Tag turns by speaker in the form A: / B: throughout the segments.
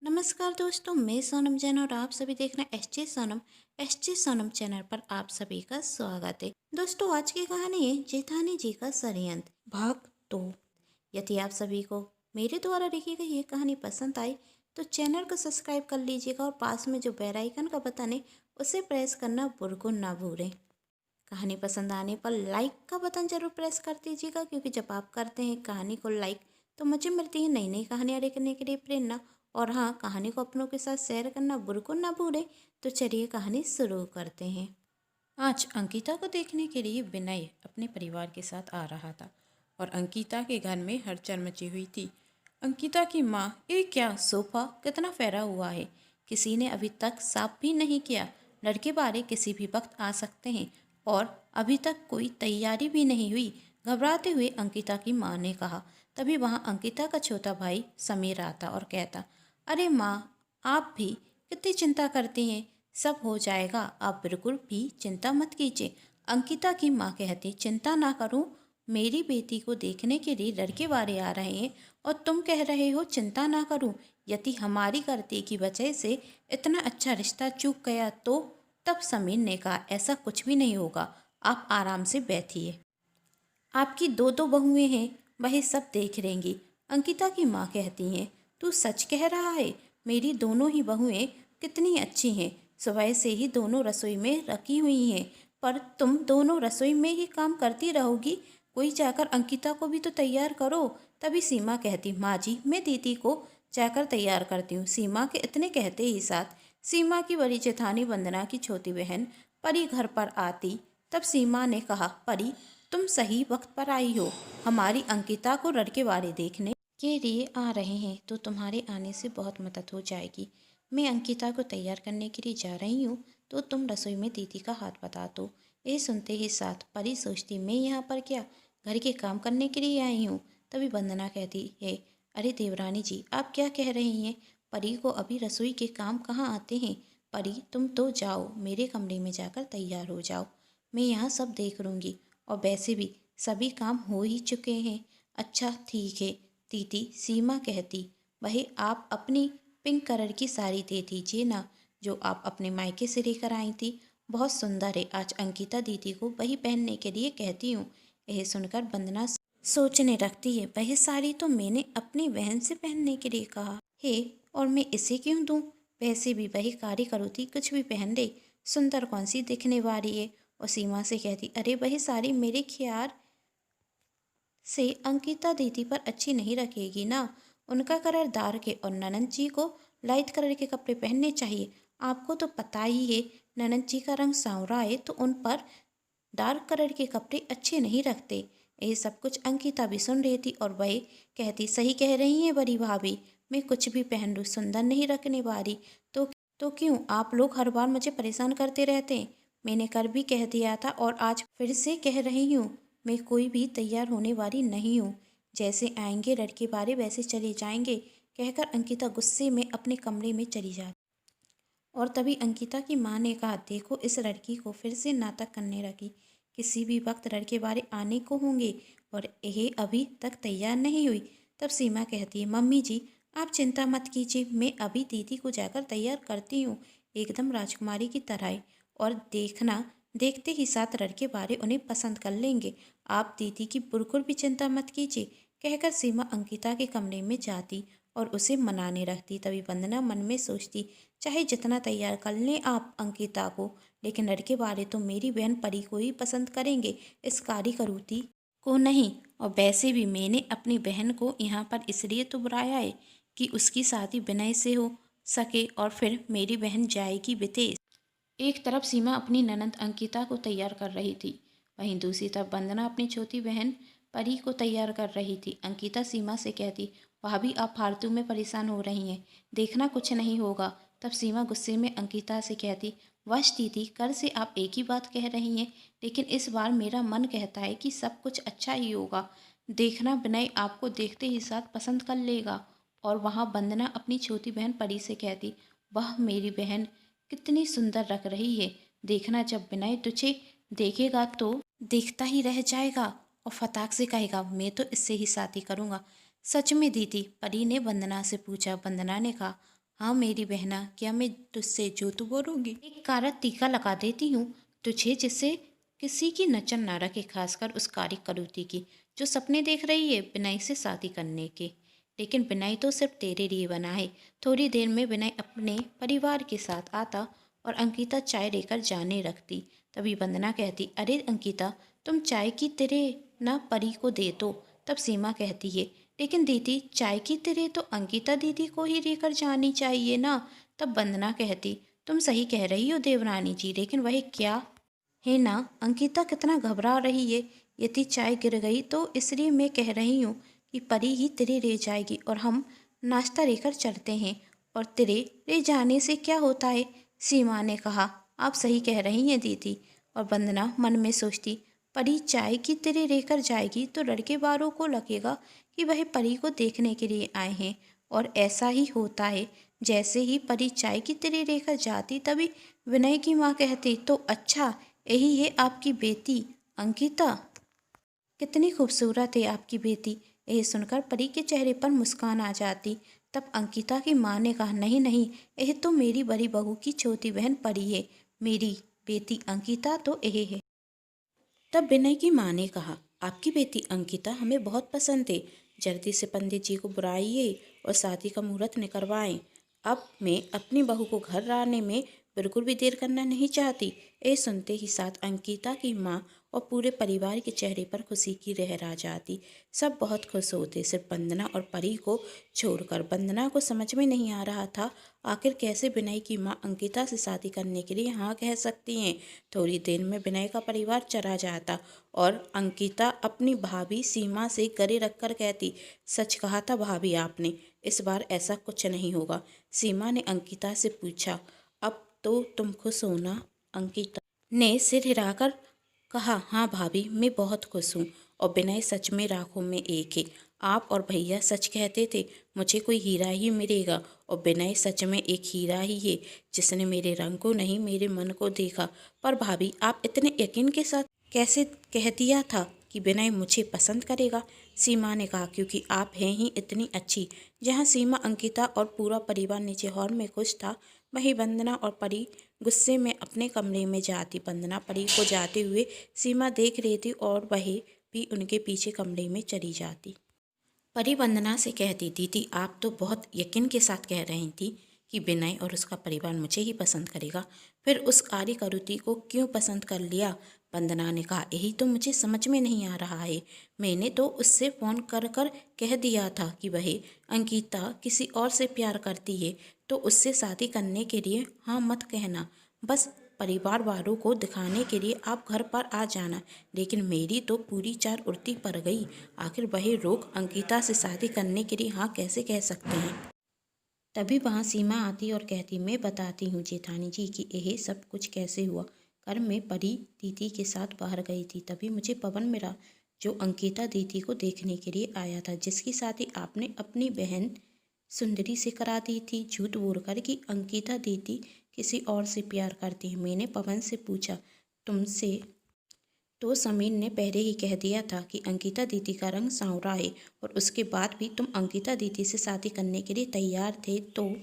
A: नमस्कार दोस्तों, मैं सोनम जैन और आप सभी देख रहे हैं एस जे सोनम चैनल पर आप सभी का स्वागत है। दोस्तों, आज की कहानी है जेठानी जी का षड्यंत्र भाग 2। यदि आप सभी को मेरे द्वारा लिखी गई ये कहानी पसंद आई तो चैनल को सब्सक्राइब कर लीजिएगा और पास में जो बेल आइकन का बटन है उसे प्रेस करना बिल्कुल ना भूलें। कहानी पसंद आने पर लाइक का बटन जरूर प्रेस कर दीजिएगा, क्योंकि जब आप करते हैं कहानी को लाइक तो मुझे मिलती है नई नई कहानियाँ लिखने के लिए प्रेरणा। और हाँ, कहानी को अपनों के साथ शेयर करना बिल्कुल ना भूलें। तो चलिए कहानी शुरू करते हैं। आज अंकिता को देखने के लिए विनय अपने परिवार के साथ आ रहा था और अंकिता के घर में हलचल मची हुई थी। अंकिता की माँ, ये क्या सोफा कितना फैला हुआ है, किसी ने अभी तक साफ भी नहीं किया। लड़के बारे किसी भी वक्त आ सकते हैं और अभी तक कोई तैयारी भी नहीं हुई, घबराते हुए अंकिता की माँ ने कहा। तभी वहाँ अंकिता का छोटा भाई समीर आता और कहता, अरे माँ, आप भी कितनी चिंता करती हैं, सब हो जाएगा, आप बिल्कुल भी चिंता मत कीजिए। अंकिता की माँ कहती, चिंता ना करूं, मेरी बेटी को देखने के लिए लड़के वाले आ रहे हैं और तुम कह रहे हो चिंता ना करूं। यदि हमारी गलती की वजह से इतना अच्छा रिश्ता चूक गया तो? तब समीर ने कहा, ऐसा कुछ भी नहीं होगा, आप आराम से बैठिए, आपकी दो दो बहुएं हैं, वह सब देख लेंगी। अंकिता की माँ कहती हैं, तू सच कह रहा है? मेरी दोनों ही बहुएं कितनी अच्छी हैं, सुबह से ही दोनों रसोई में रखी हुई हैं, पर तुम दोनों रसोई में ही काम करती रहोगी, कोई जाकर अंकिता को भी तो तैयार करो। तभी सीमा कहती, माँ जी, मैं दीदी को जाकर तैयार करती हूँ। सीमा के इतने कहते ही साथ सीमा की बड़ी जेठानी वंदना की छोटी बहन परी घर पर आती। तब सीमा ने कहा, परी, तुम सही वक्त पर आई हो, हमारी अंकिता को लड़के वाले देखने के लिए आ रहे हैं, तो तुम्हारे आने से बहुत मदद हो जाएगी। मैं अंकिता को तैयार करने के लिए जा रही हूँ, तो तुम रसोई में दीदी का हाथ बता दो। ये सुनते ही साथ परी सोचती, मैं यहाँ पर क्या घर के काम करने के लिए आई हूँ? तभी वंदना कहती है, अरे देवरानी जी, आप क्या कह रही हैं? परी को अभी रसोई के काम कहाँ आते हैं? परी, तुम तो जाओ, मेरे कमरे में जाकर तैयार हो जाओ, मैं यहाँ सब देख लूँगी, और वैसे भी सभी काम हो ही चुके हैं। अच्छा ठीक है दीदी, सीमा कहती, वही आप अपनी पिंक कलर की साड़ी दे दीजिए ना, जो आप अपने मायके से लेकर आई थी, बहुत सुंदर है, आज अंकिता दीदी को वही पहनने के लिए कहती हूँ। यह सुनकर वंदना सोचने लगती है, वह साड़ी तो मैंने अपनी बहन से पहनने के लिए कहा है, और मैं इसे क्यों दूँ? वैसे भी वही कार्य करोती, कुछ भी पहन ले, सुंदर कौन सी दिखने वाली है। और सीमा से कहती, अरे वही साड़ी मेरे ख्याल से अंकिता दीदी पर अच्छी नहीं रखेगी ना, उनका कलर डार्क है और ननंद जी को लाइट कलर के कपड़े पहनने चाहिए। आपको तो पता ही है, ननंद जी का रंग सांवरा है, तो उन पर डार्क कलर के कपड़े अच्छे नहीं रखते। ये सब कुछ अंकिता भी सुन रही थी और वह कहती, सही कह रही हैं बड़ी भाभी, मैं कुछ भी पहन लूँ सुंदर नहीं रखने वाली, तो क्यों आप लोग हर बार मुझे परेशान करते रहते हैं? मैंने कल भी कह दिया था और आज फिर से कह रही हूँ, मैं कोई भी तैयार होने वाली नहीं हूँ, जैसे आएंगे लड़के वाले वैसे चले जाएंगे, कहकर अंकिता गुस्से में अपने कमरे में चली जाती। और तभी अंकिता की माँ ने कहा, देखो इस लड़की को फिर से नाटक करने लगी, किसी भी वक्त लड़के बारे आने को होंगे और यह अभी तक तैयार नहीं हुई। तब सीमा कहती है, मम्मी जी, आप चिंता मत कीजिए, मैं अभी दीदी को जाकर तैयार करती हूँ, एकदम राजकुमारी की तरह, और देखना, देखते ही साथ लड़के बारे उन्हें पसंद कर लेंगे, आप दीदी की बिल्कुल भी चिंता मत कीजिए, कहकर सीमा अंकिता के कमरे में जाती और उसे मनाने रखती। तभी वंदना मन में सोचती, चाहे जितना तैयार कर लें आप अंकिता को, लेकिन लड़के वाले तो मेरी बहन परी को ही पसंद करेंगे, इस कारी करूती को नहीं। और वैसे भी मैंने अपनी बहन को यहाँ पर इसलिए तो बुलाया है कि उसकी शादी विनय से हो सके और फिर मेरी बहन जाएगी विदेश। एक तरफ सीमा अपनी ननंद अंकिता को तैयार कर रही थी, वहीं दूसरी तरफ वंदना अपनी छोटी बहन परी को तैयार कर रही थी। अंकिता सीमा से कहती, भाभी आप फालतू में परेशान हो रही हैं, देखना कुछ नहीं होगा। तब सीमा गुस्से में अंकिता से कहती, वश दीदी, कल से आप एक ही बात कह रही हैं, लेकिन इस बार मेरा मन कहता है कि सब कुछ अच्छा ही होगा, देखना विनय आपको देखते ही साथ पसंद कर लेगा। और वहाँ वंदना अपनी छोटी बहन परी से कहती, वह मेरी बहन कितनी सुंदर लग रही है, देखना जब विनय तुझे देखेगा तो देखता ही रह जाएगा और फटाक से कहेगा, मैं तो इससे ही शादी करूंगा। सच में दीदी, परी ने वंदना से पूछा। वंदना ने कहा, हाँ मेरी बहना, क्या मैं तुझसे झूठ बोलूँगी? एक कारक टीका लगा देती हूँ तुझे, जिससे किसी की नज़र ना रखे, खासकर उस कारी कलूती की जो सपने देख रही है विनय से शादी करने के। लेकिन विनय तो सिर्फ तेरे लिए बना है। थोड़ी देर में विनय अपने परिवार के साथ आता और अंकिता चाय लेकर जाने रखती। तभी वंदना कहती, अरे अंकिता, तुम चाय की तिरे ना परी को दे दो। तब सीमा कहती है, लेकिन दीदी, चाय की तिरे तो अंकिता दीदी को ही लेकर जानी चाहिए ना। तब वंदना कहती, तुम सही कह रही हो देवरानी जी, लेकिन वही क्या है ना, अंकिता कितना घबरा रही है। यदि चाय गिर गई तो इसलिए मैं कह रही हूँ कि परी ही तिरे ले जाएगी और हम नाश्ता लेकर चलते हैं। और तिरे ले जाने से क्या होता है? सीमा ने कहा, आप सही कह रही हैं दीदी। और वंदना मन में सोचती, परी चाय की तिरे लेकर जाएगी तो लड़के वालों को लगेगा कि वह परी को देखने के लिए आए हैं। और ऐसा ही होता है। जैसे ही परी चाय की तिरे लेकर जाती, तभी विनय की माँ कहती, तो अच्छा, यही है आपकी बेटी अंकिता? कितनी खूबसूरत है आपकी बेटी। यह सुनकर परी के चेहरे पर मुस्कान आ जाती। तब अंकिता की माँ ने कहा, नहीं नहीं, यह तो मेरी बड़ी बहू की छोटी बहन परी है। मेरी बेटी अंकिता तो यह है। तब विनय की माँ ने कहा, आपकी बेटी अंकिता हमें बहुत पसंद है। जल्दी से पंडित जी को बुलाइए और शादी का मुहूर्त निकलवाएं। अब मैं अपनी बहू को घर लाने में बिल्कुल भी देर करना नहीं चाहती। ये सुनते ही साथ अंकिता की माँ और पूरे परिवार के चेहरे पर खुशी की लहर आ जाती। सब बहुत खुश होते, सिर्फ वंदना और परी को छोड़कर। वंदना को समझ में नहीं आ रहा था आखिर कैसे विनय की माँ अंकिता से शादी करने के लिए हाँ कह सकती हैं। थोड़ी देर में विनय का परिवार चला जाता और अंकिता अपनी भाभी सीमा से गले रखकर कहती, सच कहा था भाभी आपने, इस बार ऐसा कुछ नहीं होगा। सीमा ने अंकिता से पूछा, अब तो तुम खुश हो ना? अंकिता ने सिर हिलाकर कहा, हाँ भाभी, मैं बहुत खुश हूँ। और विनय सच में राखों में एक है। आप और भैया सच कहते थे, मुझे कोई हीरा ही मिलेगा। और विनय सच में एक हीरा ही है, जिसने मेरे रंग को नहीं, मेरे मन को देखा। पर भाभी, आप इतने यकीन के साथ कैसे कह दिया था कि विनय मुझे पसंद करेगा? सीमा ने कहा, क्योंकि आप हैं ही इतनी अच्छी। जहाँ सीमा, अंकिता और पूरा परिवार नीचे हॉल में खुश था, वहीं वंदना और परी गुस्से में अपने कमरे में जाती। वंदना परी को जाते हुए सीमा देख रही थी और वह भी उनके पीछे कमरे में चली जाती। परी वंदना से कहती, दीदी, आप तो बहुत यकीन के साथ कह रही थी कि विनय और उसका परिवार मुझे ही पसंद करेगा, फिर उस कारी करुती को क्यों पसंद कर लिया? वंदना ने कहा, यही तो मुझे समझ में नहीं आ रहा है। मैंने तो उससे फ़ोन कर कर कह दिया था कि वह अंकिता किसी और से प्यार करती है, तो उससे शादी करने के लिए हाँ मत कहना। बस परिवार वालों को दिखाने के लिए आप घर पर आ जाना। लेकिन मेरी तो पूरी चार उल्टी पड़ गई। आखिर वह लोग अंकिता से शादी करने के लिए हाँ कैसे कह सकते हैं? तभी वहाँ सीमा आती और कहती, मैं बताती हूँ जेठानी जी कि यह सब कुछ कैसे हुआ। कल मैं परी दीदी के साथ बाहर गई थी, तभी मुझे पवन मिला, जो अंकिता दीदी को देखने के लिए आया था, जिसकी शादी आपने अपनी बहन सुंदरी से करा दी थी, झूठ बोलकर कि अंकिता दीदी किसी और से प्यार करती है। मैंने पवन से पूछा तुमसे, तो समीर ने पहले ही कह दिया था कि अंकिता दीदी का रंग सांवला है, और उसके बाद भी तुम अंकिता दीदी से शादी करने के लिए तैयार थे, तो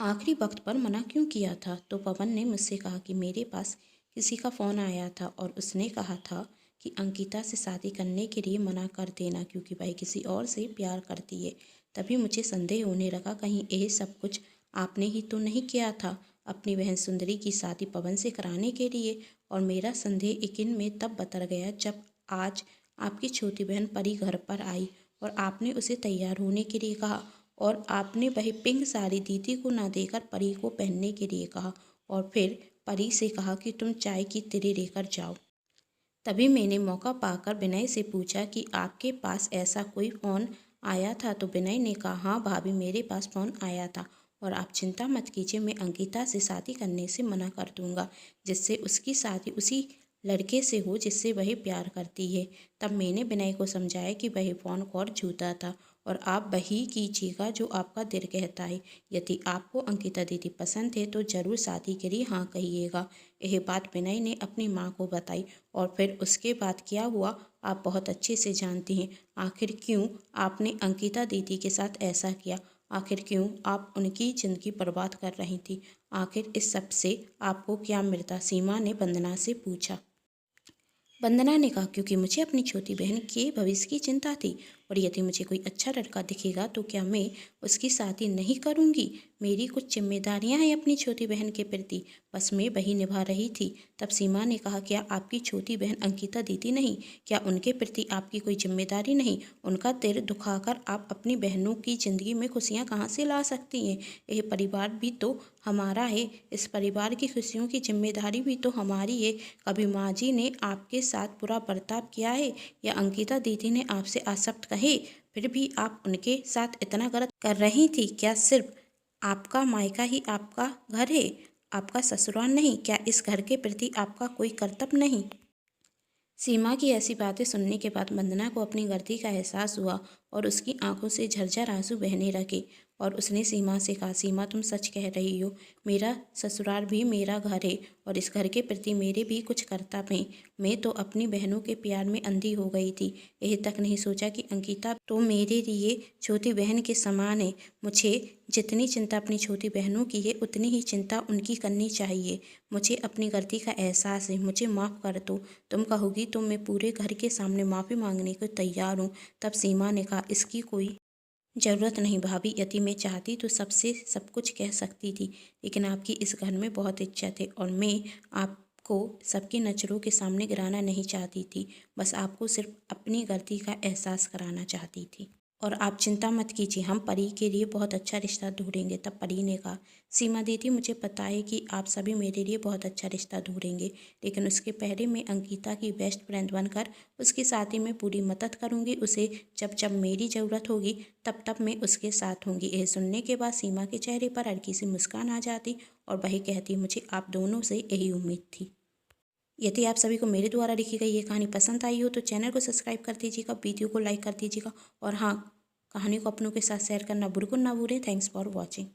A: आखिरी वक्त पर मना क्यों किया था? तो पवन ने मुझसे कहा कि मेरे पास किसी का फ़ोन आया था और उसने कहा था कि अंकिता से शादी करने के लिए मना कर देना, क्योंकि वह किसी और से प्यार करती है। तभी मुझे संदेह होने लगा, कहीं यह सब कुछ आपने ही तो नहीं किया था अपनी बहन सुंदरी की शादी पवन से कराने के लिए। और मेरा संदेह यकीन में तब बदल गया जब आज आपकी छोटी बहन परी घर पर आई और आपने उसे तैयार होने के लिए कहा, और आपने वही पिंक साड़ी दीदी को ना देकर परी को पहनने के लिए कहा, और फिर परी से कहा कि तुम चाय की तिरी लेकर जाओ। तभी मैंने मौका पाकर विनय से पूछा कि आपके पास ऐसा कोई फ़ोन आया था? तो विनय ने कहा, हाँ भाभी, मेरे पास फ़ोन आया था, और आप चिंता मत कीजिए, मैं अंकिता से शादी करने से मना कर दूंगा, जिससे उसकी शादी उसी लड़के से हो जिससे वह प्यार करती है। तब मैंने विनय को समझाया कि वह फ़ोन कॉल झूठा था और आप वही कीजिएगा जो आपका दिल कहता है। यदि आपको अंकिता दीदी पसंद है तो ज़रूर शादी के लिए हाँ कहिएगा। यह बात विनय ने अपनी माँ को बताई, और फिर उसके बाद क्या हुआ आप बहुत अच्छे से जानती हैं। आखिर क्यों आपने अंकिता दीदी के साथ ऐसा किया, आखिर क्यों आप उनकी ज़िंदगी बर्बाद कर रही थी? आखिर इस सब से आपको क्या मिलता? सीमा ने वंदना से पूछा। वंदना ने कहा, क्योंकि मुझे अपनी छोटी बहन के भविष्य की चिंता थी और यदि मुझे कोई अच्छा लड़का दिखेगा तो क्या मैं उसकी शादी नहीं करूंगी? मेरी कुछ जिम्मेदारियां हैं अपनी छोटी बहन के प्रति, बस मैं वही निभा रही थी। तब सीमा ने कहा, क्या आपकी छोटी बहन अंकिता दीदी नहीं? क्या उनके प्रति आपकी कोई जिम्मेदारी नहीं? उनका दिल दुखाकर आप अपनी बहनों की ज़िंदगी में खुशियाँ कहाँ से ला सकती हैं? यह परिवार भी तो हमारा है, इस परिवार की खुशियों की जिम्मेदारी भी तो हमारी है। कभी माँ जी ने आपके साथ बुरा बर्ताव किया है या अंकिता दीदी ने आपसे अशब्द कहे, फिर भी आप उनके साथ इतना गलत कर रही थी? क्या सिर्फ आपका मायका ही आपका घर है, आपका ससुराल नहीं? क्या इस घर के प्रति आपका कोई कर्तव्य नहीं? सीमा की ऐसी बातें सुनने के बाद वंदना को अपनी गलती का एहसास हुआ और उसकी आंखों से झरझर आंसू बहने लगे और उसने सीमा से कहा, सीमा तुम सच कह रही हो, मेरा ससुराल भी मेरा घर है और इस घर के प्रति मेरे भी कुछ कर्तव्य हैं। मैं तो अपनी बहनों के प्यार में अंधी हो गई थी, यह तक नहीं सोचा कि अंकिता तो मेरे लिए छोटी बहन के समान है। मुझे जितनी चिंता अपनी छोटी बहनों की है उतनी ही चिंता उनकी करनी चाहिए। मुझे अपनी गलती का एहसास है, मुझे माफ़ कर दो। तुम कहोगी तो मैं पूरे घर के सामने माफ़ी मांगने को तैयार हूँ। तब सीमा ने कहा, इसकी कोई ज़रूरत नहीं भाभी, यदि मैं चाहती तो सबसे सब कुछ कह सकती थी, लेकिन आपकी इस घर में बहुत इज्जत है और मैं आपको सबकी नज़रों के सामने गिराना नहीं चाहती थी, बस आपको सिर्फ अपनी गलती का एहसास कराना चाहती थी। और आप चिंता मत कीजिए, हम परी के लिए बहुत अच्छा रिश्ता ढूंढेंगे। तब परी ने कहा, सीमा दीदी मुझे पता है कि आप सभी मेरे लिए बहुत अच्छा रिश्ता ढूंढेंगे, लेकिन उसके पहले मैं अंकिता की बेस्ट फ्रेंड बनकर उसकी शादी में पूरी मदद करूंगी। उसे जब जब मेरी ज़रूरत होगी तब तब मैं उसके साथ होंगी। यह सुनने के बाद सीमा के चेहरे पर हल्की सी मुस्कान आ जाती और वही कहती, मुझे आप दोनों से यही उम्मीद थी। यदि आप सभी को मेरे द्वारा लिखी गई ये कहानी पसंद आई हो तो चैनल को सब्सक्राइब कर दीजिएगा, वीडियो को लाइक कर दीजिएगा और हाँ, कहानी को अपनों के साथ शेयर करना बिल्कुल ना भूलें। Thanks for watching.